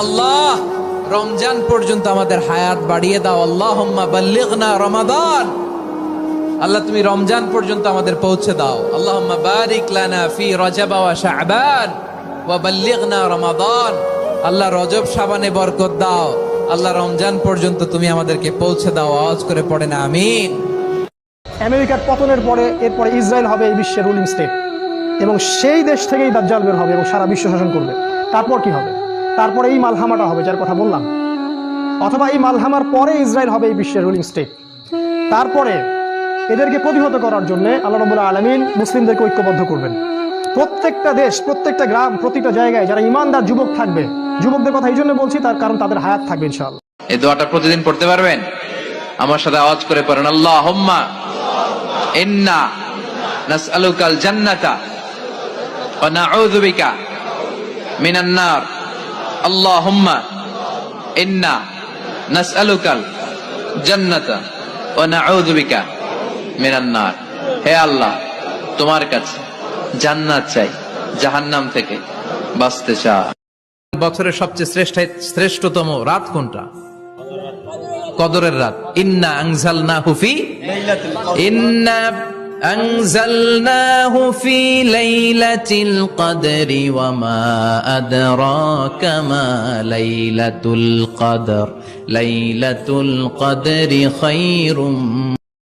আল্লাহ রমজান পর্যন্ত আমাদের হায়াত বাড়িয়ে দাও। আল্লাহুম্মা বাল্লিগনা রমাদান। আল্লাহ তুমি রমজান পর্যন্ত আমাদের পৌঁছে দাও। আল্লাহুম্মা বারিক লানা ফি রজব ওয়া শাবান ওয়া বাল্লিগনা রমাদান। আল্লাহ রজব শাবানে বরকত দাও। আল্লাহ রমজান পর্যন্ত তুমি আমাদেরকে পৌঁছে দাও। আওয়াজ করে পড়েন আমিন। আমেরিকার পতনের পরে এরপরে ইসরায়েল হবে এই বিশ্বের রুলিং স্টেট, এবং সেই দেশ থেকেই দাজ্জাল বের হবে এবং সারা বিশ্ব শাসন করবে। তারপর কি হবে? তারপরে এই মালহামাটা হবে যার কথা বললাম, অথবা এই মালহামার পরে ইসরায়েল হবে এই বিশ্বের রুলিং স্টেট। তারপরে এদেরকে প্রতিহত করার জন্য আল্লাহ রাব্বুল আলামিন মুসলিমদেরকে ঐক্যবদ্ধ করবেন। প্রত্যেকটা দেশ, প্রত্যেকটা গ্রাম, প্রতিটা জায়গায় যারা ইমানদার যুবক থাকবে, যুবকদের কথা এই জন্য বলছি তার কারণ তাদের হায়াত থাকবে ইনশাআল্লাহ। এই দোয়াটা প্রতিদিন পড়তে পারবেন? আমার সাথে আওয়াজ করে পড়েন, আল্লাহুম্মা ইন্না নাসআলুকাল জান্নাতা ওয়া নাউযু বিকা মিনান নার। আল্লাহুম্মা ইন্না নাসআলুকাল জান্নাতা ওয়া নাউযু বিকা মিনান নার। হে আল্লাহ, তোমার কাছে জান্নাত চাই, জাহান্নাম থেকে বাঁচতে চাই। বছরের সবচেয়ে শ্রেষ্ঠতম রাত কোনটা? কদরের রাত। ইন্না আনজালনাহু ফি লাইলাতিল কদরি ওয়া মা আদরাকা মা লাইলাতুল কদর। লাইলাতুল কদরি খায়রুম